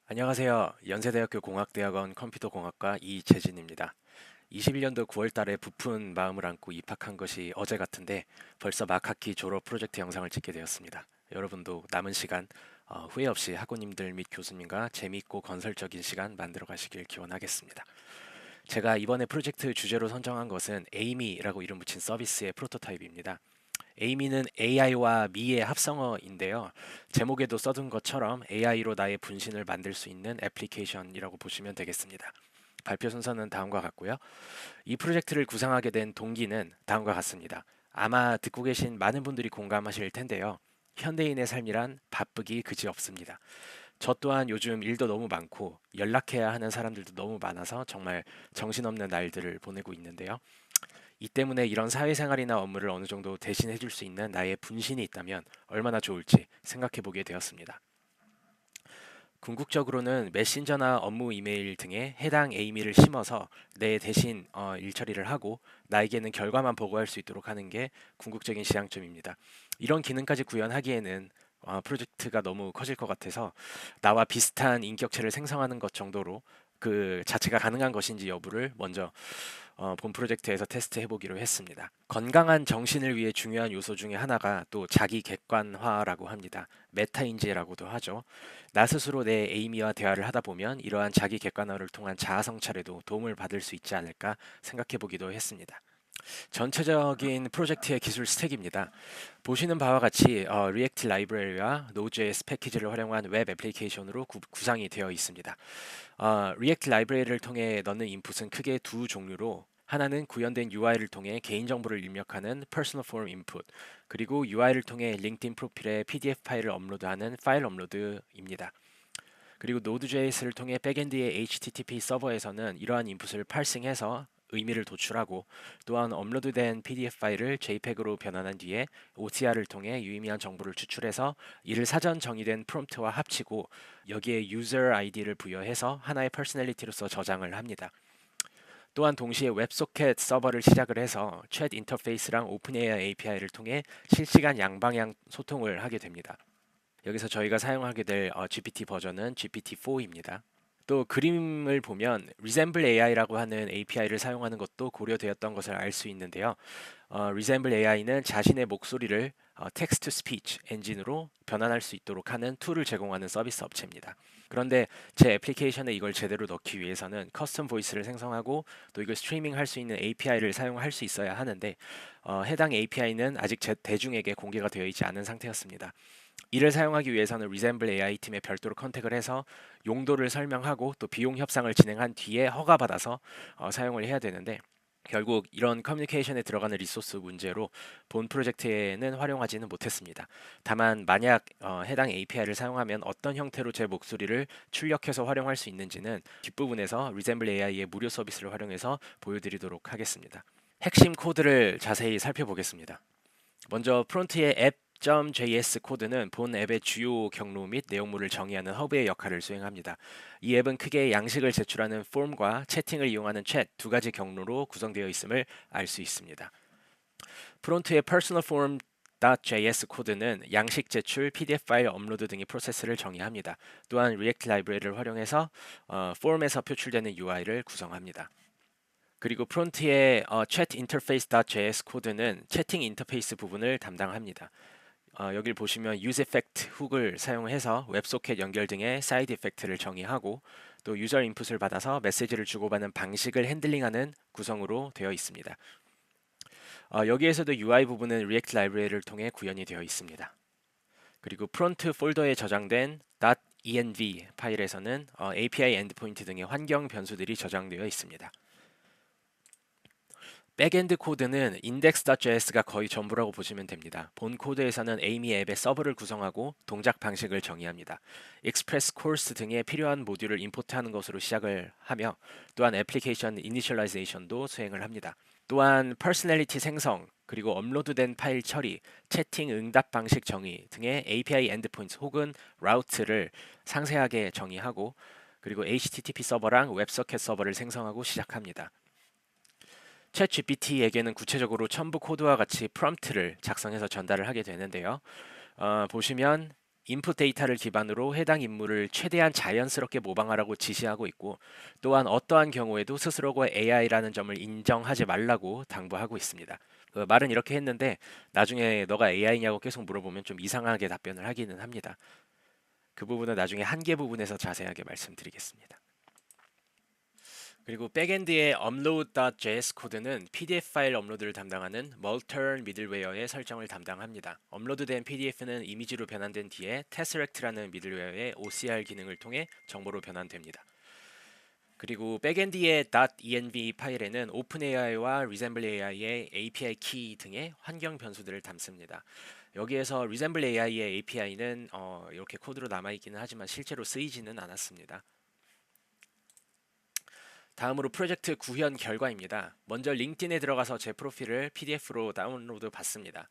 안녕하세요. 연세대학교 공학대학원 컴퓨터공학과 이재진입니다. 21년도 9월 달에 부푼 마음을 안고 입학한 것이 어제 같은데 벌써 막 학기 졸업 프로젝트 영상을 찍게 되었습니다. 여러분도 남은 시간 후회 없이 학우님들 및 교수님과 재미있고 건설적인 시간 만들어 가시길 기원하겠습니다. 제가 이번에 프로젝트 주제로 선정한 것은 에이미라고 이름 붙인 서비스의 프로토타입입니다. 에이미는 AI와 미의 합성어인데요. 제목에도 써둔 것처럼 AI로 나의 분신을 만들 수 있는 애플리케이션이라고 보시면 되겠습니다. 발표 순서는 다음과 같고요. 이 프로젝트를 구상하게 된 동기는 다음과 같습니다. 아마 듣고 계신 많은 분들이 공감하실 텐데요. 현대인의 삶이란 바쁘기 그지없습니다. 저 또한 요즘 일도 너무 많고 연락해야 하는 사람들도 너무 많아서 정말 정신없는 날들을 보내고 있는데요. 이 때문에 이런 사회생활이나 업무를 어느 정도 대신해 줄 수 있는 나의 분신이 있다면 얼마나 좋을지 생각해 보게 되었습니다. 궁극적으로는 메신저나 업무 이메일 등에 해당 에이미를 심어서 내 대신 일 처리를 하고 나에게는 결과만 보고할 수 있도록 하는 게 궁극적인 지향점입니다. 이런 기능까지 구현하기에는 프로젝트가 너무 커질 것 같아서 나와 비슷한 인격체를 생성하는 것 정도로 그 자체가 가능한 것인지 여부를 먼저 본 프로젝트에서 테스트해 보기로 했습니다. 건강한 정신을 위해 중요한 요소 중에 하나가 또 자기 객관화라고 합니다. 메타인지라고도 하죠. 나 스스로 내 에이미와 대화를 하다 보면 이러한 자기 객관화를 통한 자아 성찰에도 도움을 받을 수 있지 않을까 생각해 보기도 했습니다. 전체적인 프로젝트의 기술 스택입니다. 보시는 바와 같이 리액트 라이브러리와 Node.js 패키지를 활용한 웹 애플리케이션으로 구상이 되어 있습니다. 리액트 라이브러리를 통해 넣는 인풋은 크게 두 종류로 하나는 구현된 UI를 통해 개인정보를 입력하는 Personal Form Input, 그리고 UI를 통해 링크드인 프로필에 PDF 파일을 업로드하는 파일 업로드입니다. 그리고 Node.js를 통해 백엔드의 HTTP 서버에서는 이러한 인풋을 파싱해서 의미를 도출하고 또한 업로드된 PDF 파일을 JPEG으로 변환한 뒤에 OCR을 통해 유의미한 정보를 추출해서 이를 사전 정의된 프롬프트와 합치고 여기에 유저 아이디를 부여해서 하나의 퍼스널리티로서 저장을 합니다. 또한 동시에 웹소켓 서버를 시작을 해서 챗 인터페이스랑 오픈AI API를 통해 실시간 양방향 소통을 하게 됩니다. 여기서 저희가 사용하게 될 GPT 버전은 GPT-4입니다. 또 그림을 보면 Resemble AI라고 하는 API를 사용하는 것도 고려되었던 것을 알 수 있는데요. Resemble AI는 자신의 목소리를 Text to Speech 엔진으로 변환할 수 있도록 하는 툴을 제공하는 서비스 업체입니다. 그런데 제 애플리케이션에 이걸 제대로 넣기 위해서는 커스텀 보이스를 생성하고 또 이걸 스트리밍 할 수 있는 API를 사용할 수 있어야 하는데 해당 API는 아직 대중에게 공개가 되어 있지 않은 상태였습니다. 이를 사용하기 위해서는 Resemble AI 팀에 별도로 컨택을 해서 용도를 설명하고 또 비용 협상을 진행한 뒤에 허가받아서 사용을 해야 되는데 결국 이런 커뮤니케이션에 들어가는 리소스 문제로 본 프로젝트에는 활용하지는 못했습니다. 다만 만약 해당 API를 사용하면 어떤 형태로 제 목소리를 출력해서 활용할 수 있는지는 뒷부분에서 Resemble AI의 무료 서비스를 활용해서 보여드리도록 하겠습니다. 핵심 코드를 자세히 살펴보겠습니다. 먼저 프론트의 app.js 코드는 본 앱의 주요 경로 및 내용물을 정의하는 허브의 역할을 수행합니다. 이 앱은 크게 양식을 제출하는 폼과 채팅을 이용하는 챗 두 가지 경로로 구성되어 있음을 알 수 있습니다. 프론트의 personal form .js 코드는 양식 제출, PDF 파일 업로드 등의 프로세스를 정의합니다. 또한 React 라이브러리를 활용해서 폼에서 표출되는 UI를 구성합니다. 그리고 프론트의 chat interface.js 코드는 채팅 인터페이스 부분을 담당합니다. 여기를 보시면 use effect 훅을 사용해서 웹소켓 연결 등의 사이드 이펙트를 정의하고 또 유저 인풋을 받아서 메시지를 주고받는 방식을 핸들링하는 구성으로 되어 있습니다. 여기에서도 UI 부분은 React 라이브러리를 통해 구현이 되어 있습니다. 그리고 프론트 폴더에 저장된 .env 파일에서는 API 엔드포인트 등의 환경 변수들이 저장되어 있습니다. 백엔드 코드는 index.js가 거의 전부라고 보시면 됩니다. 본 코드에서는 에이미 앱의 서버를 구성하고 동작 방식을 정의합니다. 익스프레스 코스 등의 필요한 모듈을 임포트하는 것으로 시작을 하며 또한 애플리케이션 이니셜라이제이션도 수행을 합니다. 또한 퍼스널리티 생성, 그리고 업로드된 파일 처리, 채팅 응답 방식 정의 등의 API 엔드포인트 혹은 라우트를 상세하게 정의하고 그리고 HTTP 서버랑 웹서켓 서버를 생성하고 시작합니다. 챗 GPT에게는 구체적으로 첨부 코드와 같이 프롬프트를 작성해서 전달을 하게 되는데요. 보시면 인풋 데이터를 기반으로 해당 인물을 최대한 자연스럽게 모방하라고 지시하고 있고, 또한 어떠한 경우에도 스스로가 AI라는 점을 인정하지 말라고 당부하고 있습니다. 말은 이렇게 했는데 나중에 너가 AI냐고 계속 물어보면 좀 이상하게 답변을 하기는 합니다. 그 부분은 나중에 한계 부분에서 자세하게 말씀드리겠습니다. 그리고 백엔드의 upload.js 코드는 PDF 파일 업로드를 담당하는 멀턴 미들웨어의 설정을 담당합니다. 업로드된 PDF는 이미지로 변환된 뒤에 tesseract라는 미들웨어의 OCR 기능을 통해 정보로 변환됩니다. 그리고 백엔드의 .env 파일에는 OpenAI와 ResembleAI의 API 키 등의 환경 변수들을 담습니다. 여기에서 ResembleAI의 API는 이렇게 코드로 남아있기는 하지만 실제로 쓰이지는 않았습니다. 다음으로 프로젝트 구현 결과입니다. 먼저 링크드인에 들어가서 제 프로필을 PDF로 다운로드 받습니다.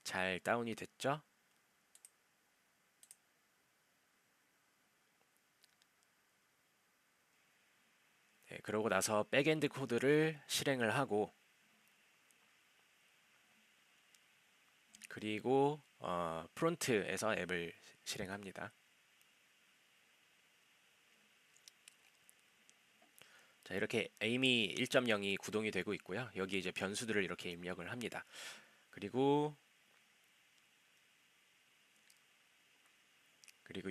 잘 다운이 됐죠? 네, 그러고 나서 백엔드 코드를 실행을 하고, 그리고 프론트에서 앱을 실행합니다. 자, 이렇게 에이미 1.0이 구동이 되고 있고요. 여기 이제 변수들을 이렇게 입력을 합니다. 그리고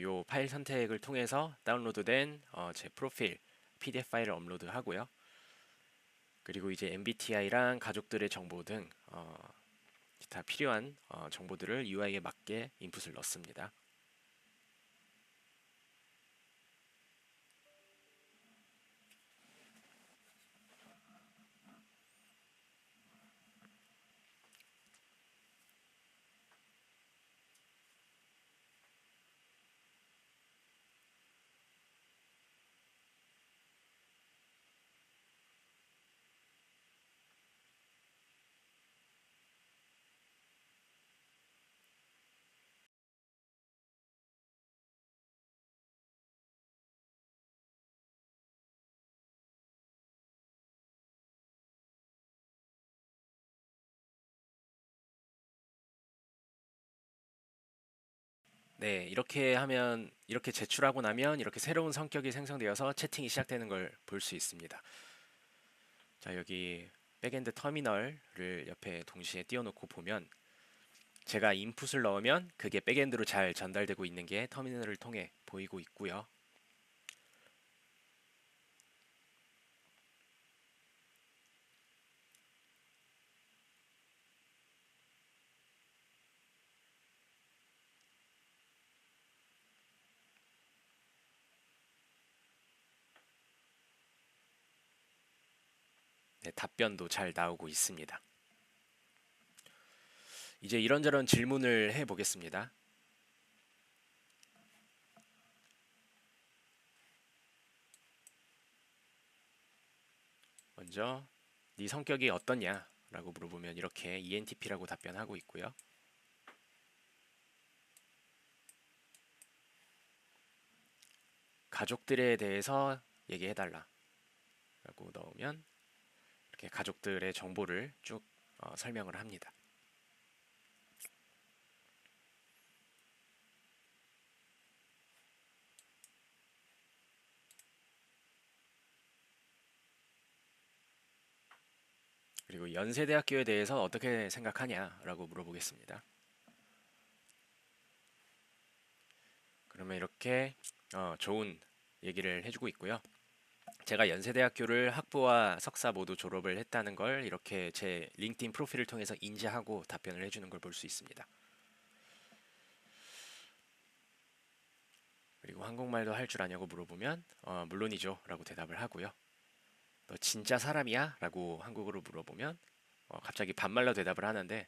요 파일 선택을 통해서 다운로드된 제 프로필 PDF 파일을 업로드하고요. 그리고 이제 MBTI랑 가족들의 정보 등 기타 필요한 정보들을 UI에 맞게 인풋을 넣습니다. 네, 이렇게 하면 이렇게 제출하고 나면 이렇게 새로운 성격이 생성되어서 채팅이 시작되는 걸 볼 수 있습니다. 자, 여기 백엔드 터미널을 옆에 동시에 띄워놓고 보면 제가 인풋을 넣으면 그게 백엔드로 잘 전달되고 있는 게 터미널을 통해 보이고 있고요. 네, 답변도 잘 나오고 있습니다. 이제 이런저런 질문을 해보겠습니다. 먼저 네 성격이 어떻냐? 라고 물어보면 이렇게 ENTP라고 답변하고 있고요. 가족들에 대해서 얘기해달라 라고 넣으면 이렇게 가족들의 정보를 쭉 설명을 합니다. 그리고 연세대학교에 대해서 어떻게 생각하냐 라고 물어보겠습니다. 그러면 이렇게 좋은 얘기를 해주고 있고요. 제가 연세대학교를 학부와 석사 모두 졸업을 했다는 걸 이렇게 제 링크드인 프로필을 통해서 인지하고 답변을 해주는 걸 볼 수 있습니다. 그리고 한국말도 할 줄 아냐고 물어보면 물론이죠 라고 대답을 하고요. 너 진짜 사람이야? 라고 한국어로 물어보면 갑자기 반말로 대답을 하는데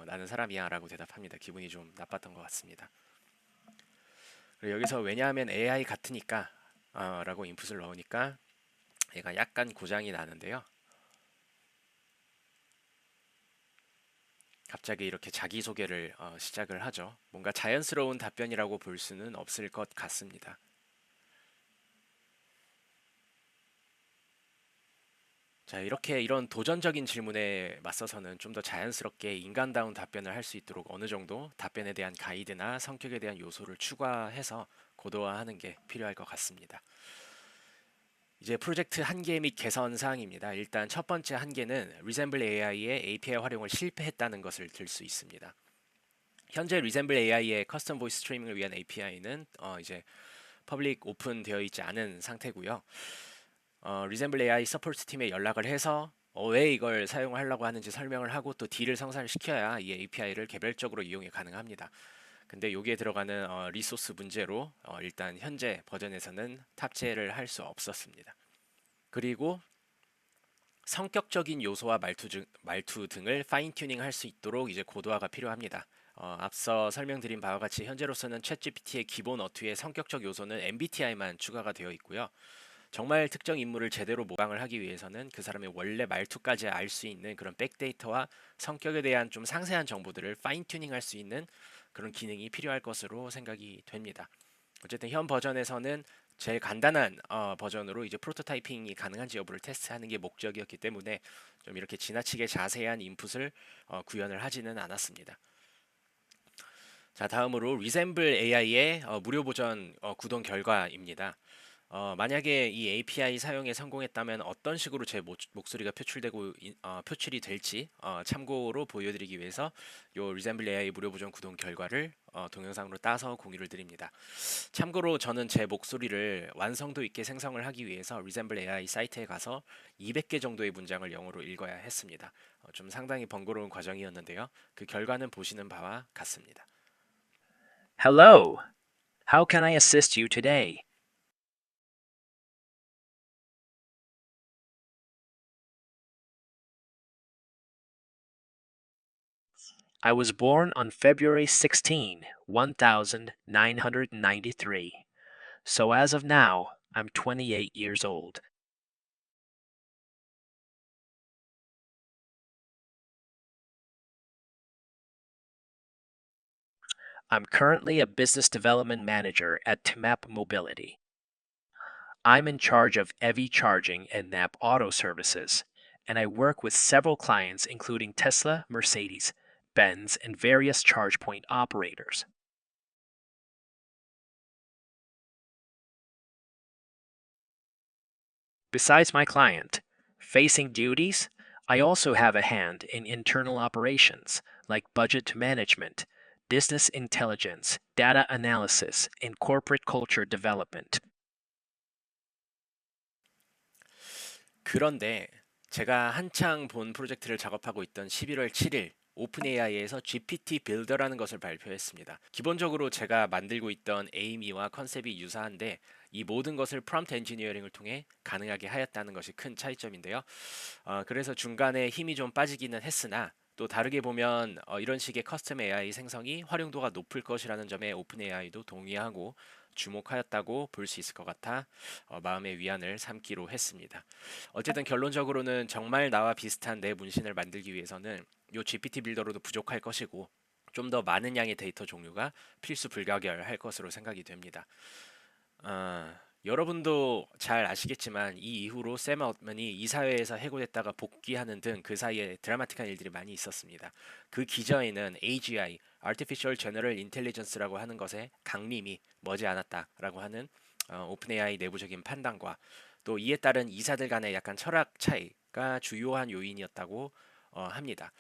나는 사람이야 라고 대답합니다. 기분이 좀 나빴던 것 같습니다. 그리고 여기서 왜냐하면 AI 같으니까 라고 인풋을 넣으니까 얘가 약간 고장이 나는데요. 갑자기 이렇게 자기소개를 시작을 하죠. 뭔가 자연스러운 답변이라고 볼 수는 없을 것 같습니다. 자, 이렇게 이런 도전적인 질문에 맞서서는 좀 더 자연스럽게 인간다운 답변을 할 수 있도록 어느 정도 답변에 대한 가이드나 성격에 대한 요소를 추가해서 고도화하는 게 필요할 것 같습니다. 이제 프로젝트 한계 및 개선 사항입니다. 일단 첫 번째 한계는 Resemble AI의 API 활용을 실패했다는 것을 들 수 있습니다. 현재 Resemble AI의 커스텀 보이스 스트리밍을 위한 API는 이제 퍼블릭 오픈되어 있지 않은 상태고요. Resemble AI 서포트 팀에 연락을 해서 왜 이걸 사용하려고 하는지 설명을 하고 또 딜을 성사시켜야 이 API를 개별적으로 이용이 가능합니다. 근데 여기에 들어가는 리소스 문제로 일단 현재 버전에서는 탑재를 할 수 없었습니다. 그리고 성격적인 요소와 말투 등을 파인 튜닝 할 수 있도록 이제 고도화가 필요합니다. 앞서 설명드린 바와 같이 현재로서는 챗GPT의 기본 어투의 성격적 요소는 MBTI만 추가가 되어 있고요. 정말 특정 인물을 제대로 모방을 하기 위해서는 그 사람의 원래 말투까지 알 수 있는 그런 백데이터와 성격에 대한 좀 상세한 정보들을 파인 튜닝할 수 있는 그런 기능이 필요할 것으로 생각이 됩니다. 어쨌든 현 버전에서는 제일 간단한 버전으로 이제 프로토타이핑이 가능한지 여부를 테스트하는 게 목적이었기 때문에 좀 이렇게 지나치게 자세한 인풋을 구현을 하지는 않았습니다. 자, 다음으로 Resemble AI의 무료 버전 구동 결과입니다. 만약에 이 API 사용에 성공했다면 어떤 식으로 제 목소리가 표출이 될지 참고로 보여드리기 위해서 요 Resemble AI 무료 버전 구동 결과를 동영상으로 따서 공유를 드립니다. 참고로 저는 제 목소리를 완성도 있게 생성을 하기 위해서 Resemble AI 사이트에 가서 200개 정도의 문장을 영어로 읽어야 했습니다. 좀 상당히 번거로운 과정이었는데요. 그 결과는 보시는 바와 같습니다. Hello. How can I assist you today? I was born on February 16, 1993. So as of now, I'm 28 years old. I'm currently a business development manager at Timap Mobility. I'm in charge of EV charging and NAP auto services, and I work with several clients including Tesla, Mercedes, Benz, and various charge point operators. Besides my client facing duties, I also have a hand in internal operations like budget management, business intelligence, data analysis, and corporate culture development. 그런데 제가 한창 본 프로젝트를 작업하고 있던 11월 7일 오픈AI에서 GPT 빌더라는 것을 발표했습니다. 기본적으로 제가 만들고 있던 에이미와 컨셉이 유사한데 이 모든 것을 프롬프트 엔지니어링을 통해 가능하게 하였다는 것이 큰 차이점인데요. 그래서 중간에 힘이 좀 빠지기는 했으나 또 다르게 보면 이런 식의 커스텀 AI 생성이 활용도가 높을 것이라는 점에 오픈 AI도 동의하고 주목하였다고 볼 수 있을 것 같아 마음의 위안을 삼기로 했습니다. 어쨌든 결론적으로는 정말 나와 비슷한 내 문신을 만들기 위해서는 이 GPT 빌더로도 부족할 것이고 좀 더 많은 양의 데이터 종류가 필수 불가결할 것으로 생각이 됩니다. 여러분도 잘 아시겠지만 이 이후로 샘 altman이 이 사회에서 해고됐다가 복귀하는 등 그 사이에 드라마틱한 일들이 많이 있었습니다. 그 기저에는 AGI, Artificial General Intelligence라고 하는 것의 강림이 머지않았다라고 하는 오픈AI 내부적인 판단과 또 이에 따른 이사들 간의 약간 철학 차이가 주요한 요인이었다고 합니다.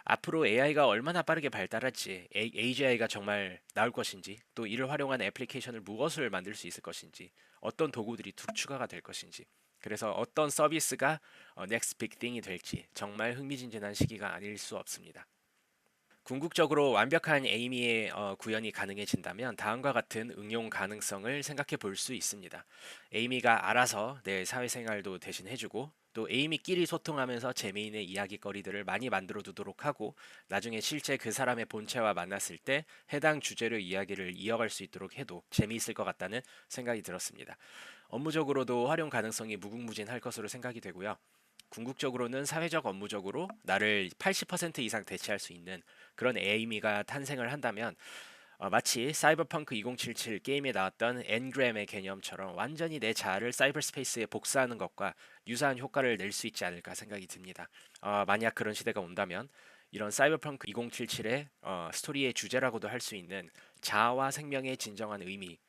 앞으로 AI가 얼마나 빠르게 발달할지, AGI가 정말 나올 것인지, 또 이를 활용한 애플리케이션을 무엇을 만들 수 있을 것인지, 어떤 도구들이 추가가 될 것인지, 그래서 어떤 서비스가 next big thing이 될지 정말 흥미진진한 시기가 아닐 수 없습니다. 궁극적으로 완벽한 에이미의 구현이 가능해진다면 다음과 같은 응용 가능성을 생각해 볼 수 있습니다. 에이미가 알아서 내 사회생활도 대신 해주고 또 에이미끼리 소통하면서 재미있는 이야기거리들을 많이 만들어 두도록 하고 나중에 실제 그 사람의 본체와 만났을 때 해당 주제로 이야기를 이어갈 수 있도록 해도 재미있을 것 같다는 생각이 들었습니다. 업무적으로도 활용 가능성이 무궁무진할 것으로 생각이 되고요. 궁극적으로는 사회적 업무적으로 나를 80% 이상 대체할 수 있는 그런 에이미가 탄생을 한다면 마치 사이버펑크 2077 게임에 나왔던 엔그램의 개념처럼 완전히 내 자아를 사이버스페이스에 복사하는 것과 유사한 효과를 낼 수 있지 않을까 생각이 듭니다. 만약 그런 시대가 온다면 이런 사이버펑크 2077의 스토리의 주제라고도 할 수 있는 자아와 생명의 진정한 의미,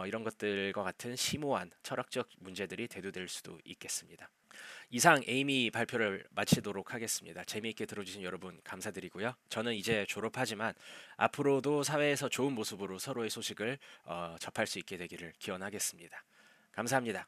이런 것들과 같은 심오한 철학적 문제들이 대두될 수도 있겠습니다. 이상 에이미 발표를 마치도록 하겠습니다. 재미있게 들어주신 여러분 감사드리고요. 저는 이제 졸업하지만 앞으로도 사회에서 좋은 모습으로 서로의 소식을 접할 수 있게 되기를 기원하겠습니다. 감사합니다.